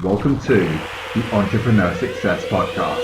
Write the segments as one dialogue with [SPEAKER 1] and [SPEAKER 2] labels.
[SPEAKER 1] Welcome to the Entrepreneur Success Podcast.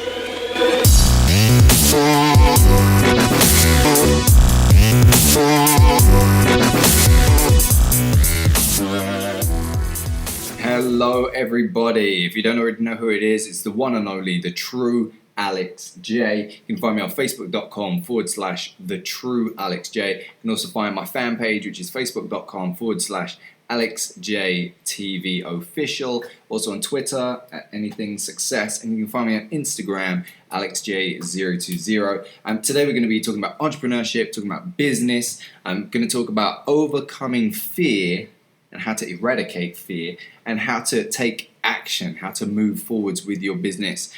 [SPEAKER 2] Hello, everybody. If you don't already know who it is, it's the one and only, the true Alex J. You can find me on facebook.com/the true Alex J. You can also find my fan page, which is facebook.com/Alex J TV official. Also on Twitter at anything success, and you can find me on Instagram, AlexJ020. Today we're going to be talking about entrepreneurship, talking about business. I'm going to talk about overcoming fear and how to eradicate fear and how to take action, how to move forwards with your business.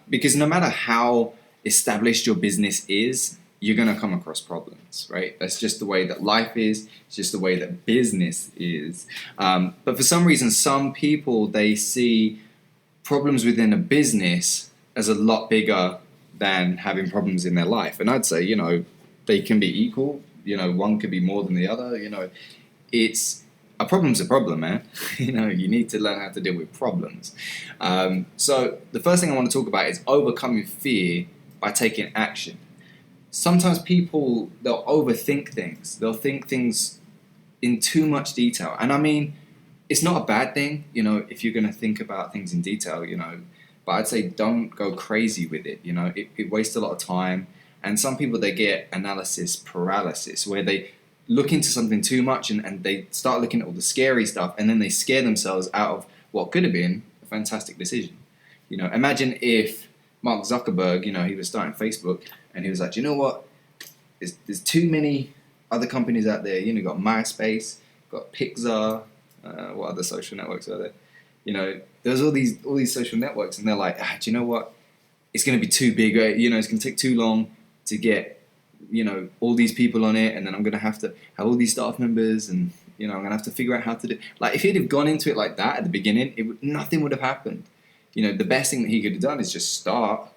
[SPEAKER 2] Because no matter how established your business is, you're going to come across problems, right? That's just the way that life is. It's just the way that business is. But for some reason, some people, they see problems within a business as a lot bigger than having problems in their life. And I'd say, they can be equal. One could be more than the other. A problem's a problem, man. You need to learn how to deal with problems. So the first thing I want to talk about is overcoming fear by taking action. Sometimes people, they'll overthink things. They'll think things in too much detail. And I mean, it's not a bad thing, if you're going to think about things in detail, but I'd say don't go crazy with it. It wastes a lot of time. And some people, they get analysis paralysis, where they look into something too much and they start looking at all the scary stuff, and then they scare themselves out of what could have been a fantastic decision. Imagine if Mark Zuckerberg, he was starting Facebook and he was like, you know what? There's too many other companies out there. You got MySpace, got Pixar, what other social networks are there? There's all these social networks, and they're like, do you know what? It's going to be too big. It's going to take too long to get all these people on it, and then I'm going to have all these staff members, and I'm going to have to figure out how to do. Like, if he'd have gone into it like that at the beginning, nothing would have happened. The best thing that he could have done is just start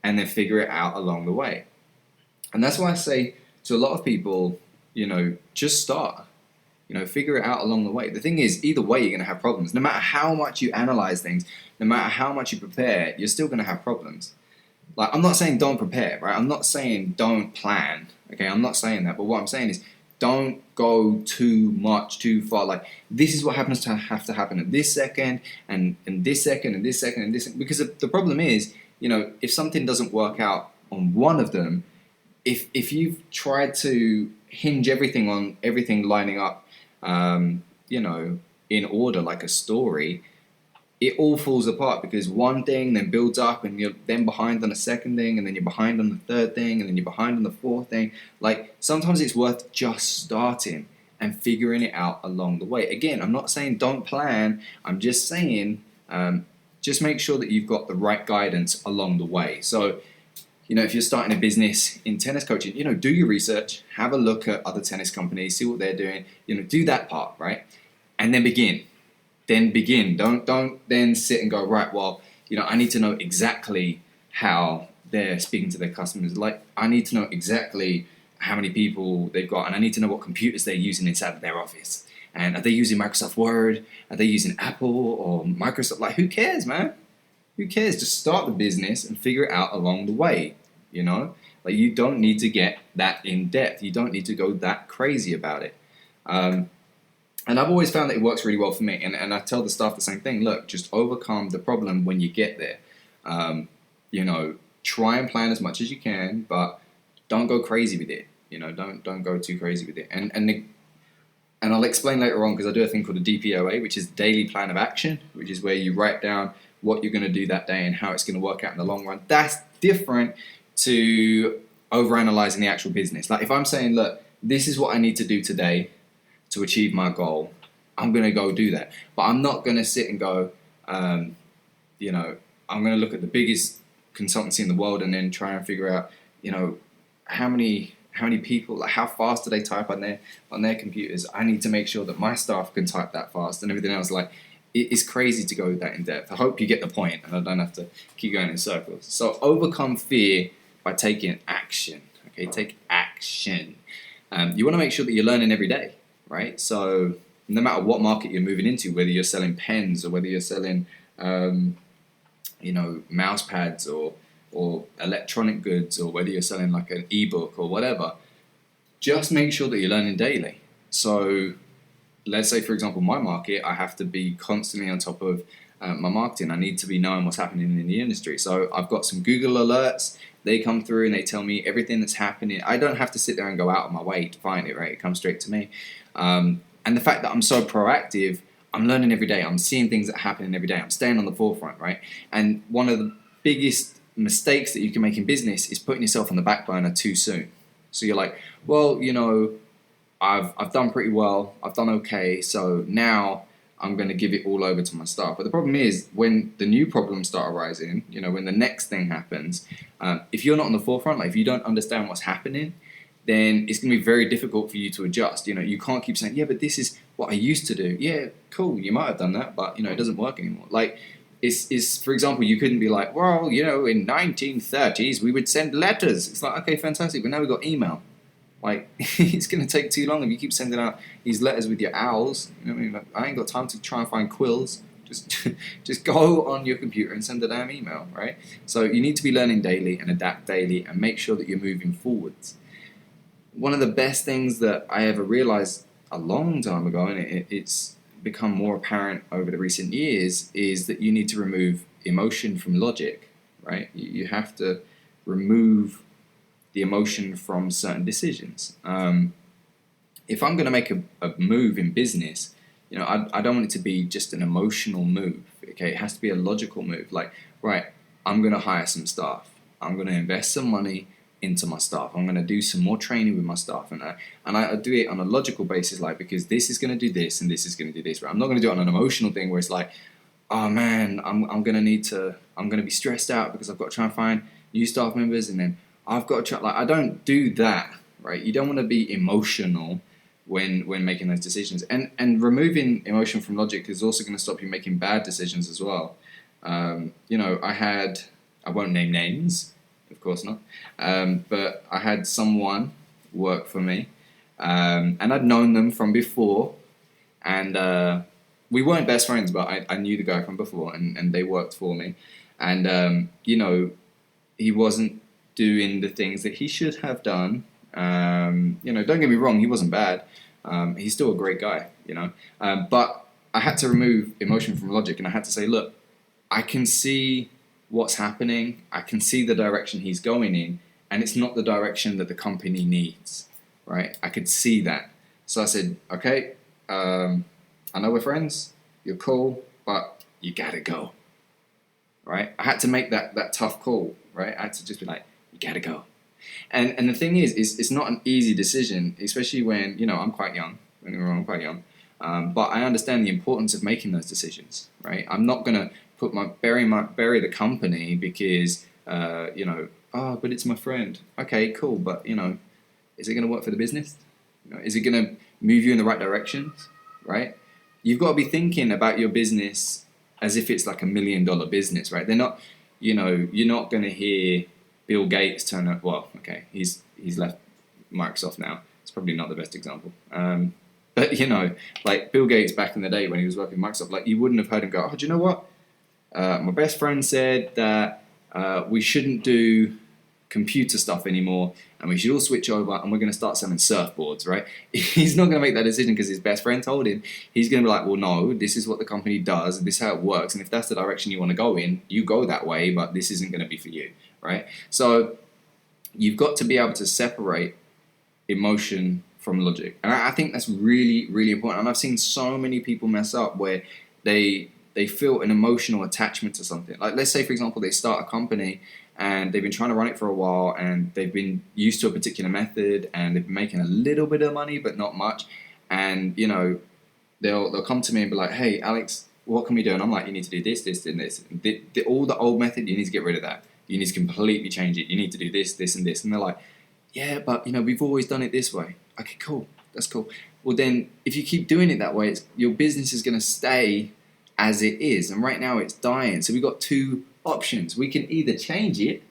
[SPEAKER 2] and then figure it out along the way. And that's why I say to a lot of people, just start. Figure it out along the way. The thing is, either way, you're going to have problems. No matter how much you analyze things, no matter how much you prepare, you're still going to have problems. Like, I'm not saying don't prepare, right? I'm not saying don't plan, okay? I'm not saying that. But what I'm saying is don't go too far. Like, this is what happens to have to happen at this second, and this second, and this second, and this second. Because the problem is, if something doesn't work out on one of them, if you've tried to hinge everything on everything lining up, in order like a story, it all falls apart because one thing then builds up, and you're then behind on a second thing, and then you're behind on the third thing, and then you're behind on the fourth thing. Like, sometimes it's worth just starting and figuring it out along the way. Again, I'm not saying don't plan. I'm just saying just make sure that you've got the right guidance along the way. So, if you're starting a business in tennis coaching, do your research, have a look at other tennis companies, see what they're doing, do that part, right? And then begin. Don't then sit and go, right, well, I need to know exactly how they're speaking to their customers. Like, I need to know exactly how many people they've got, and I need to know what computers they're using inside of their office. And are they using Microsoft Word? Are they using Apple or Microsoft? Like, who cares, man? Who cares? Just start the business and figure it out along the way, Like, you don't need to get that in depth. You don't need to go that crazy about it. And I've always found that it works really well for me. And I tell the staff the same thing. Look, just overcome the problem when you get there. Try and plan as much as you can, but don't go crazy with it. Don't go too crazy with it. And I'll explain later on, because I do a thing called a DPOA, which is Daily Plan of Action, which is where you write down what you're going to do that day and how it's going to work out in the long run. That's different to overanalyzing the actual business. Like, if I'm saying, look, this is what I need to do today to achieve my goal, I'm going to go do that. But I'm not going to sit and go, I'm going to look at the biggest consultancy in the world and then try and figure out, how many people, like, how fast do they type on their computers? I need to make sure that my staff can type that fast and everything else. Like, it's crazy to go that in depth. I hope you get the point and I don't have to keep going in circles. So overcome fear by taking action. Okay, take action. You want to make sure that you're learning every day. Right? So no matter what market you're moving into, whether you're selling pens or whether you're selling mouse pads or electronic goods, or whether you're selling like an ebook or whatever, just make sure that you're learning daily. So let's say, for example, my market, I have to be constantly on top of my marketing. I need to be knowing what's happening in the industry. So I've got some Google alerts. They come through and they tell me everything that's happening. I don't have to sit there and go out of my way to find it, right? It comes straight to me. And the fact that I'm so proactive, I'm learning every day. I'm seeing things that are happening every day. I'm staying on the forefront, right? And one of the biggest mistakes that you can make in business is putting yourself on the back burner too soon. So you're like, well, I've done pretty well. I've done okay. So now I'm going to give it all over to my staff. But the problem is when the new problems start arising, when the next thing happens, if you're not on the forefront, like if you don't understand what's happening, then it's going to be very difficult for you to adjust. You can't keep saying, yeah, but this is what I used to do. Yeah, cool. You might have done that, but it doesn't work anymore. Like it's for example, you couldn't be like, well, in 1930s we would send letters. It's like, okay, fantastic. But now we've got email. Like, it's going to take too long if you keep sending out these letters with your owls. You know what I mean? Like, I ain't got time to try and find quills. Just go on your computer and send a damn email, right? So you need to be learning daily and adapt daily and make sure that you're moving forwards. One of the best things that I ever realized a long time ago, and it's become more apparent over the recent years, is that you need to remove emotion from logic, right? You have to remove the emotion from certain decisions. If I'm going to make a move in business, I don't want it to be just an emotional move. Okay, it has to be a logical move. Like, right, I'm going to hire some staff. I'm going to invest some money into my staff. I'm going to do some more training with my staff, and I do it on a logical basis, like because this is going to do this and this is going to do this. Right? I'm not going to do it on an emotional thing where it's like, oh man, I'm going to be stressed out because I've got to try and find new staff members, and then I've got to try. Like, I don't do that, right? You don't want to be emotional when making those decisions, and removing emotion from logic is also going to stop you making bad decisions as well. I won't name names, of course not, but I had someone work for me, and I'd known them from before, and we weren't best friends, but I knew the guy from before, and they worked for me, and he wasn't doing the things that he should have done. Don't get me wrong, he wasn't bad. He's still a great guy, but I had to remove emotion from logic, and I had to say, look, I can see what's happening. I can see the direction he's going in, and it's not the direction that the company needs, right? I could see that. So I said, okay, I know we're friends, you're cool, but you gotta go, right? I had to make that tough call, right? I had to just be like, you gotta go. And the thing is it's not an easy decision, especially when, I'm quite young. Don't get me wrong, I'm quite young. But I understand the importance of making those decisions, right? I'm not gonna bury the company because, but it's my friend. Okay, cool, but, is it gonna work for the business? Is it gonna move you in the right directions, right? You've got to be thinking about your business as if it's like $1 million business, right? They're not, you're not gonna hear Bill Gates turn up. Well, okay, he's left Microsoft now. It's probably not the best example. But like Bill Gates back in the day when he was working at Microsoft, like you wouldn't have heard him go, oh, do you know what? My best friend said that we shouldn't do computer stuff anymore, and we should all switch over, and we're going to start selling surfboards, right? He's not going to make that decision because his best friend told him. He's going to be like, well, no, this is what the company does, and this is how it works, and if that's the direction you want to go in, you go that way, but this isn't going to be for you, right? So you've got to be able to separate emotion from logic, and I think that's really, really important. And I've seen so many people mess up where they feel an emotional attachment to something. Like, let's say, for example, they start a company and they've been trying to run it for a while, and they've been used to a particular method, and they've been making a little bit of money, but not much. And they'll come to me and be like, "Hey, Alex, what can we do?" And I'm like, "You need to do this, this, and this. All the old method, you need to get rid of that. You need to completely change it. You need to do this, this, and this." And they're like, "Yeah, but we've always done it this way." Okay, cool, that's cool. Well, then, if you keep doing it that way, your business is going to stay as it is, and right now it's dying. So we've got two options. We can either change it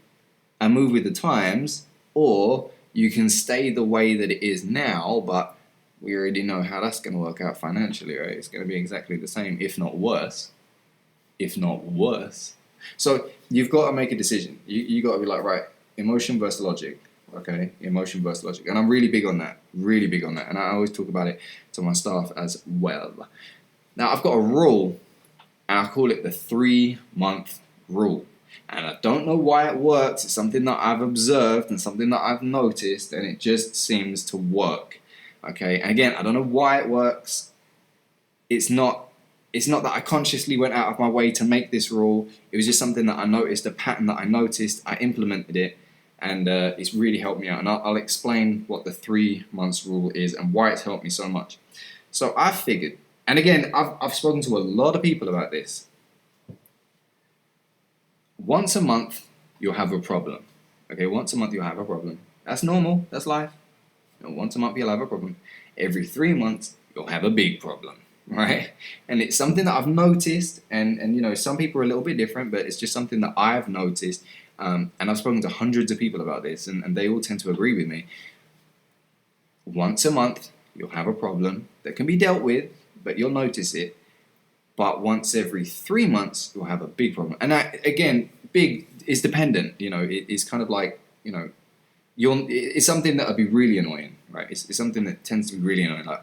[SPEAKER 2] and move with the times, or you can stay the way that it is now, but we already know how that's going to work out financially, right? It's going to be exactly the same, if not worse. if not worse. So you've got to make a decision. You got to be like, right, emotion versus logic. Okay, emotion versus logic. And I'm really big on that. Really big on that. And I always talk about it to my staff as well. Now, I've got a rule, and I call it the 3-month rule. And I don't know why it works. It's something that I've observed and something that I've noticed, and it just seems to work. Okay, and again, I don't know why it works. It's not that I consciously went out of my way to make this rule. It was just something that I noticed, a pattern that I noticed. I implemented it, and it's really helped me out. And I'll explain what the 3 months rule is and why it's helped me so much. So I figured, and again, I've spoken to a lot of people about this. Once a month, you'll have a problem. Okay, once a month you'll have a problem. That's normal. That's life. Once a month you'll have a problem. Every 3 months you'll have a big problem, right? And it's something that I've noticed, and you know, some people are a little bit different, but it's just something that I've noticed, and I've spoken to hundreds of people about this, and they all tend to agree with me. Once a month you'll have a problem that can be dealt with, but you'll notice it. But once every 3 months, you'll have a big problem. And that, again, big is dependent. You know, it's kind of like, you know, it's something that would be really annoying, right? It's something that tends to be really annoying. Like,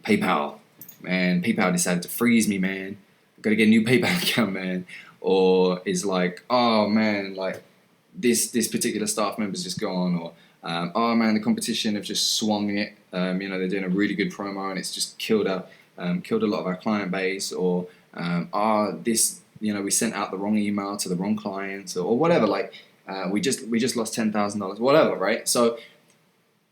[SPEAKER 2] PayPal, man, PayPal decided to freeze me, man. I've got to get a new PayPal account, man. Or it's like, oh, man, like this particular staff member's just gone. Or, oh, man, the competition have just swung it. You know, they're doing a really good promo and it's just killed a lot of our client base, or this, you know, we sent out the wrong email to the wrong clients, or whatever. Like we just lost $10,000, whatever, right? So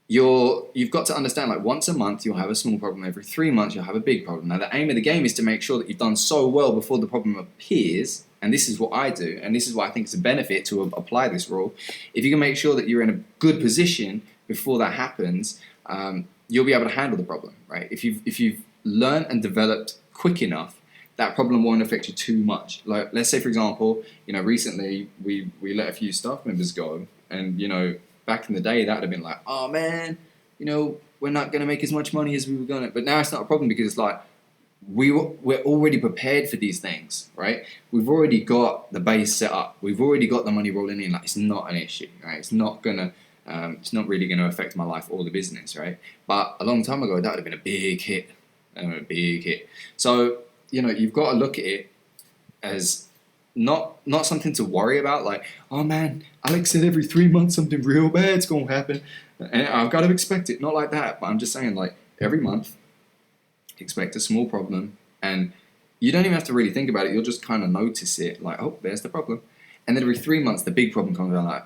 [SPEAKER 2] you've got to understand, like, once a month you'll have a small problem. Every 3 months you'll have a big problem. Now the aim of the game is to make sure that you've done so well before the problem appears. And this is what I do, and this is why I think it's a benefit to apply this rule. If you can make sure that you're in a good position before that happens, you'll be able to handle the problem, right? If you've learned and developed quick enough, that problem won't affect you too much. Like, let's say, for example, you know, recently we let a few staff members go, and, you know, back in the day that would have been like, oh man, you know, we're not going to make as much money as we were going to. But now it's not a problem, because it's like we're already prepared for these things, right? We've already got the base set up. We've already got the money rolling in. Like, it's not an issue, right? It's not really going to affect my life or the business, right? But a long time ago, that would have been a big hit. So, you know, you've got to look at it as not something to worry about. Like, oh man, Alex said every 3 months something real bad's going to happen, and I've got to expect it. Not like that, but I'm just saying, like, every month, expect a small problem, and you don't even have to really think about it. You'll just kind of notice it, like, oh, there's the problem. And then every 3 months, the big problem comes around, like,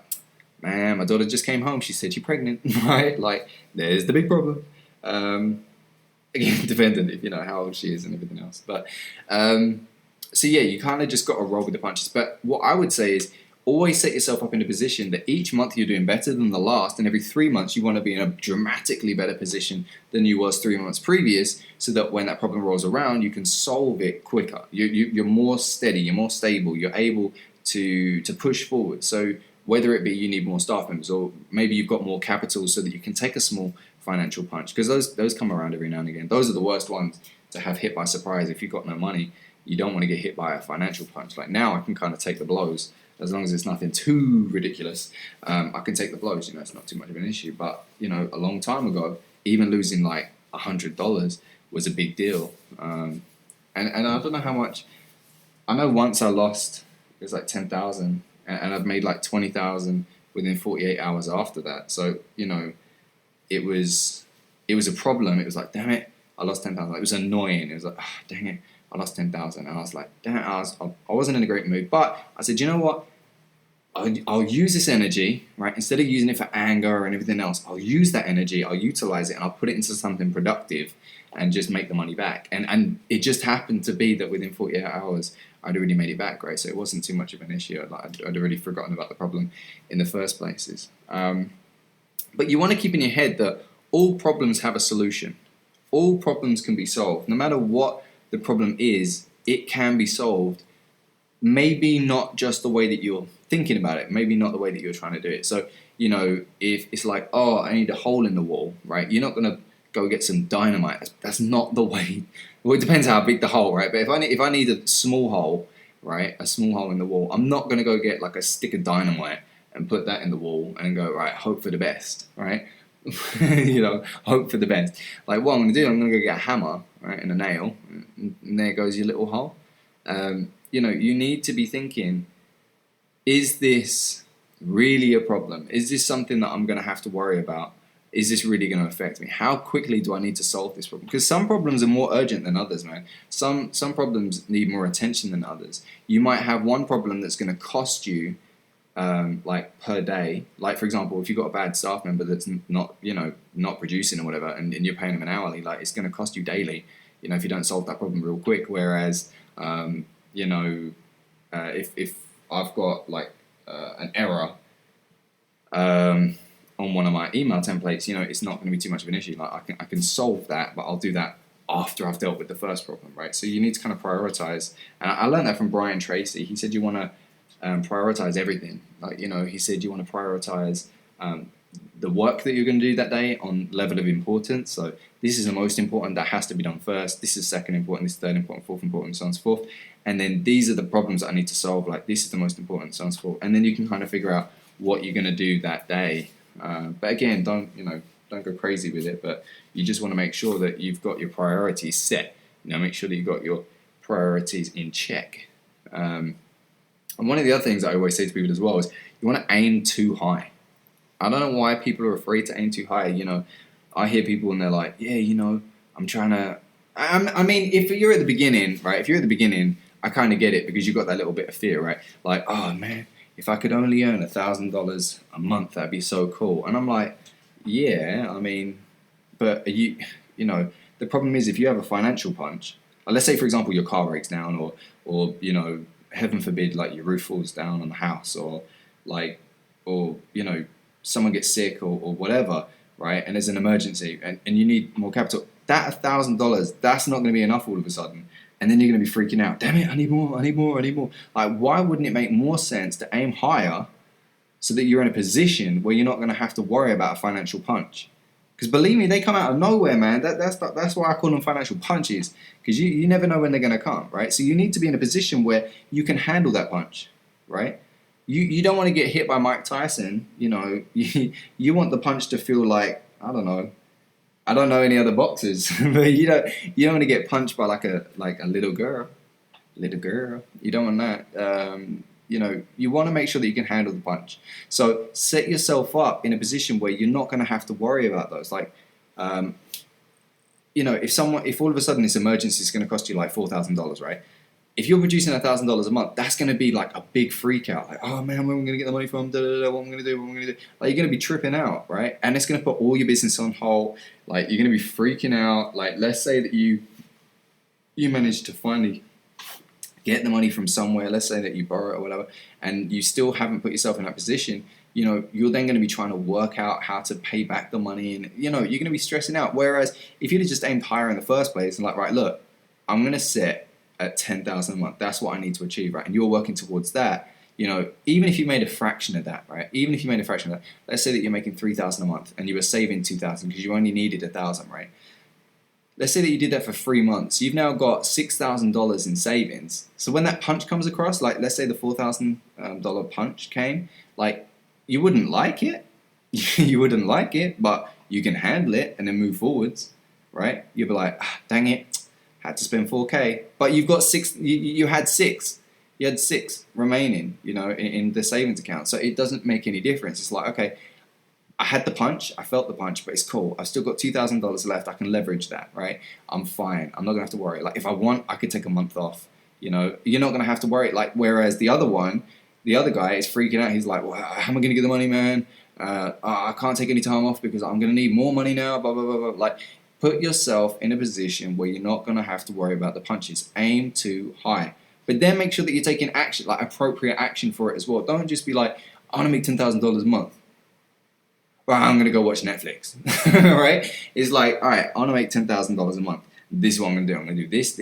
[SPEAKER 2] man, my daughter just came home. She said she's pregnant, right? Like, there's the big problem. Again, dependent if you know how old she is and everything else. But so yeah, you kind of just got to roll with the punches. But what I would say is, always set yourself up in a position that each month you're doing better than the last, and every 3 months you want to be in a dramatically better position than you was 3 months previous, so that when that problem rolls around, you can solve it quicker. You're more steady, you're more stable, you're able to push forward. So whether it be you need more staff members, or maybe you've got more capital so that you can take a small financial punch, because those come around every now and again. Those are the worst ones to have hit by surprise. If you've got no money, you don't want to get hit by a financial punch. Like, now I can kind of take the blows, as long as it's nothing too ridiculous. I can take the blows, you know, it's not too much of an issue. But, you know, a long time ago, even losing like $100 was a big deal. And I don't know how much. I know once I lost, it was like 10,000, and I've made like 20,000 within 48 hours after that. So, you know, it was a problem. It was like, damn it, I lost 10,000. It was annoying. It was like, oh, dang it, I lost 10,000. And I was like, damn it, I wasn't in a great mood. But I said, you know what? I'll use this energy, right? Instead of using it for anger and everything else, I'll use that energy, I'll utilize it, and I'll put it into something productive and just make the money back. And it just happened to be that within 48 hours, I'd already made it back, right? So it wasn't too much of an issue. I'd already forgotten about the problem in the first places. But you want to keep in your head that all problems have a solution. All problems can be solved. No matter what the problem is, it can be solved. Maybe not just the way that you're thinking about it. Maybe not the way that you're trying to do it. So, you know, if it's like, oh, I need a hole in the wall, right? You're not going to go get some dynamite. That's not the way. Well, it depends how big the hole, right? But if I need a small hole, right, a small hole in the wall, I'm not gonna go get like a stick of dynamite and put that in the wall and go, right, hope for the best, right? Hope for the best. Like what I'm gonna do, I'm gonna go get a hammer, right, and a nail, and there goes your little hole. You need to be thinking, is this really a problem? Is this something that I'm gonna have to worry about? Is this really going to affect me? How quickly do I need to solve this problem? Because some problems are more urgent than others, man. Some problems need more attention than others. You might have one problem that's going to cost you, like per day. Like for example, if you've got a bad staff member that's not producing or whatever, and you're paying them an hourly, like it's going to cost you daily. If you don't solve that problem real quick. Whereas, if I've got like an error. On one of my email templates, it's not going to be too much of an issue. Like I can solve that, but I'll do that after I've dealt with the first problem, right? So you need to kind of prioritize. And I learned that from Brian Tracy. He said you want to prioritize everything. Like, he said you want to prioritize the work that you're going to do that day on level of importance. So this is the most important, that has to be done first. This is second important, this is third important, fourth important, so on and so forth. And then these are the problems that I need to solve. Like this is the most important, so on and so forth. And then you can kind of figure out what you're going to do that day. But again, don't go crazy with it. But you just want to make sure that you've got your priorities set. Make sure that you've got your priorities in check. And one of the other things I always say to people as well is you want to aim too high. I don't know why people are afraid to aim too high. I hear people and they're like, yeah, I'm trying to. I mean, if you're at the beginning, right? If you're at the beginning, I kind of get it because you've got that little bit of fear, right? Like, oh man, if I could only earn $1,000 a month, that'd be so cool. And I'm like, yeah, I mean, but the problem is if you have a financial punch, let's say for example your car breaks down, or heaven forbid, like your roof falls down on the house, or someone gets sick or whatever, right? And there's an emergency and you need more capital. That $1,000, that's not going to be enough all of a sudden. And then you're going to be freaking out. Damn it, I need more. Like, why wouldn't it make more sense to aim higher so that you're in a position where you're not going to have to worry about a financial punch? Because believe me, they come out of nowhere, man. That's why I call them financial punches, because you never know when they're going to come, right? So you need to be in a position where you can handle that punch, right? You don't want to get hit by Mike Tyson. You want the punch to feel like, I don't know any other boxers, but you don't want to get punched by like a little girl. You don't want that. You want to make sure that you can handle the punch. So set yourself up in a position where you're not going to have to worry about those. Like, if all of a sudden this emergency is going to cost you like $4,000, right? If you're producing $1,000 a month, that's going to be like a big freak out. Like, oh man, where am I going to get the money from? What am I going to do? Like, you're going to be tripping out, right? And it's going to put all your business on hold. Like, you're going to be freaking out. Like, let's say that you manage to finally get the money from somewhere. Let's say that you borrow it or whatever, and you still haven't put yourself in that position. You're then going to be trying to work out how to pay back the money, and you're going to be stressing out. Whereas if you'd have just aimed higher in the first place and like, right, look, I'm going to set at $10,000 a month. That's what I need to achieve, right? And you're working towards that. Even if you made a fraction of that, right? Even if you made a fraction of that, let's say that you're making $3,000 a month and you were saving $2,000 because you only needed $1,000, right? Let's say that you did that for 3 months. You've now got $6,000 in savings. So when that punch comes across, like let's say the $4,000 punch came, like you wouldn't like it. You wouldn't like it, but you can handle it and then move forwards, right? You'll be like, dang it. Had to spend $4,000, but you've got six. You had six. You had six remaining, in the savings account. So it doesn't make any difference. It's like, okay, I had the punch, I felt the punch, but it's cool. I've still got $2,000 left. I can leverage that, right? I'm fine. I'm not gonna have to worry. Like if I want, I could take a month off. You're not gonna have to worry. Like whereas the other guy is freaking out. He's like, well, how am I gonna get the money, man? I can't take any time off because I'm gonna need more money now. Blah blah blah blah. Like. Put yourself in a position where you're not going to have to worry about the punches. Aim too high. But then make sure that you're taking action, like appropriate action for it as well. Don't just be like, I want to make $10,000 a month. Well, I'm going to go watch Netflix. Right? It's like, all right, I want to make $10,000 a month. This is what I'm going to do. I'm going to do this.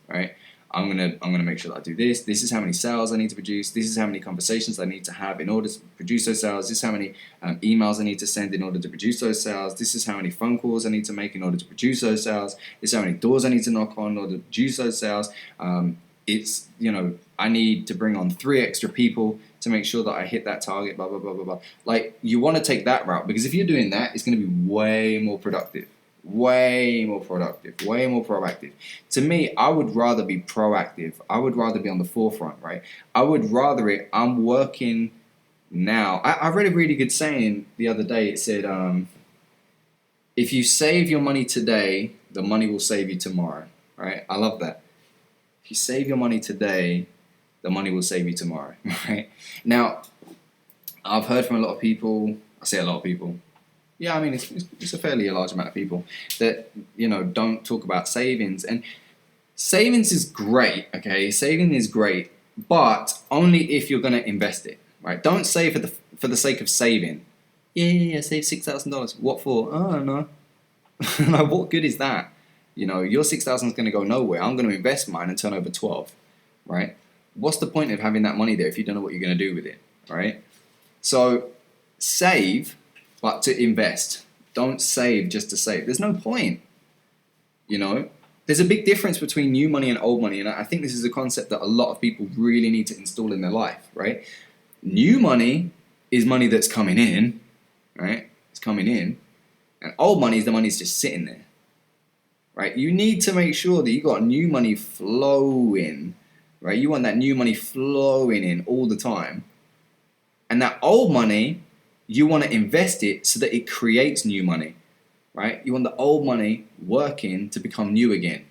[SPEAKER 2] Right? I'm gonna make sure that I do this. This is how many sales I need to produce. This is how many conversations I need to have in order to produce those sales. This is how many emails I need to send in order to produce those sales. This is how many phone calls I need to make in order to produce those sales. This is how many doors I need to knock on in order to produce those sales. It's, I need to bring on 3 extra people to make sure that I hit that target, blah, blah, blah, blah, blah. Like, you want to take that route, because if you're doing that, it's going to be way more productive. Way more productive, way more proactive. To me, I would rather be proactive. I would rather be on the forefront, right? I would rather I'm working now. I read a really good saying the other day. It said, if you save your money today, the money will save you tomorrow, right? I love that. If you save your money today, the money will save you tomorrow, right? Now, I've heard from a lot of people, I say a lot of people, yeah, I mean, it's a fairly large amount of people that, don't talk about savings. And savings is great, okay? Saving is great, but only if you're going to invest it, right? Don't save for the sake of saving. Yeah, save $6,000. What for? Oh, I don't know. Like, what good is that? Your 6,000 is going to go nowhere. I'm going to invest mine and turn over 12, right? What's the point of having that money there if you don't know what you're going to do with it, right? So save, but to invest. Don't save just to save. There's no point. There's a big difference between new money and old money, and I think this is a concept that a lot of people really need to install in their life, right? New money is money that's coming in, right? It's coming in. And old money is the money that's just sitting there, right? You need to make sure that you got new money flowing, right? You want that new money flowing in all the time. And that old money, you want to invest it so that it creates new money, right? You want the old money working to become new again.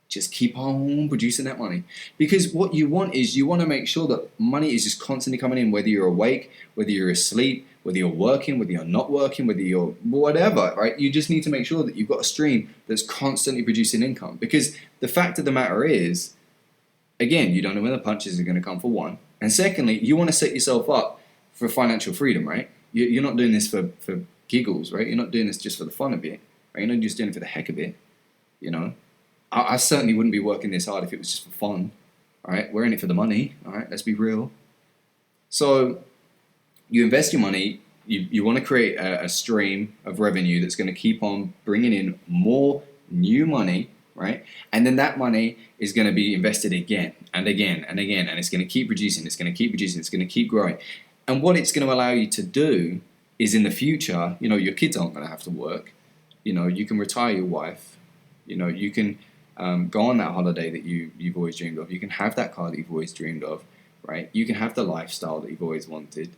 [SPEAKER 2] Just keep on producing that money. Because what you want is, you want to make sure that money is just constantly coming in, whether you're awake, whether you're asleep, whether you're working, whether you're not working, whether you're whatever, right? You just need to make sure that you've got a stream that's constantly producing income. Because the fact of the matter is, again, you don't know when the punches are going to come, for one. And secondly, you want to set yourself up for financial freedom, right? You're not doing this for giggles, right? You're not doing this just for the fun of it, right? You're not just doing it for the heck of it, I certainly wouldn't be working this hard if it was just for fun, all right? We're in it for the money, all right? Let's be real. So you invest your money, you want to create a stream of revenue that's going to keep on bringing in more new money, right? And then that money is going to be invested again and again and again, and it's going to keep producing, it's going to keep producing, it's going to keep growing. And what it's going to allow you to do is, in the future, your kids aren't going to have to work. You can retire your wife. You can go on that holiday that you've always dreamed of. You can have that car that you've always dreamed of, right? You can have the lifestyle that you've always wanted.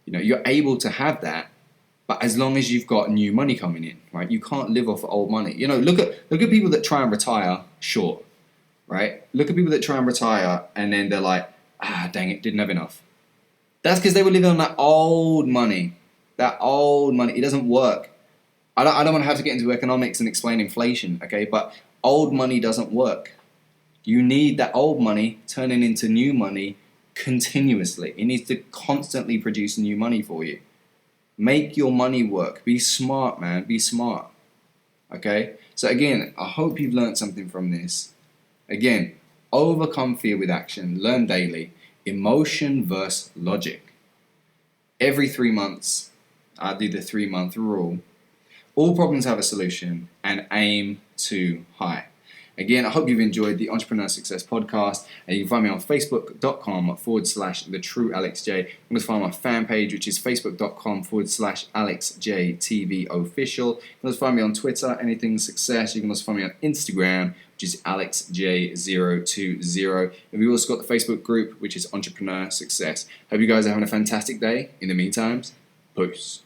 [SPEAKER 2] You're able to have that, but as long as you've got new money coming in, right? You can't live off old money. Look at people that try and retire short, right? Look at people that try and retire and then they're like, dang it, didn't have enough. That's because they were living on that old money. That old money. It doesn't work. I don't want to have to get into economics and explain inflation, okay? But old money doesn't work. You need that old money turning into new money continuously. It needs to constantly produce new money for you. Make your money work. Be smart, man. Be smart. Okay? So again, I hope you've learned something from this. Again, overcome fear with action. Learn daily. Emotion versus logic. Every 3 months, I do the 3-month rule. All problems have a solution, and aim too high. Again, I hope you've enjoyed the Entrepreneur Success Podcast, and you can find me on facebook.com/thetruealexj. You can also find my fan page, which is facebook.com/AlexJTVOfficial. You can also find me on Twitter, anything success. You can also find me on Instagram, which is AlexJ020. And we've also got the Facebook group, which is Entrepreneur Success. Hope you guys are having a fantastic day. In the meantime, peace.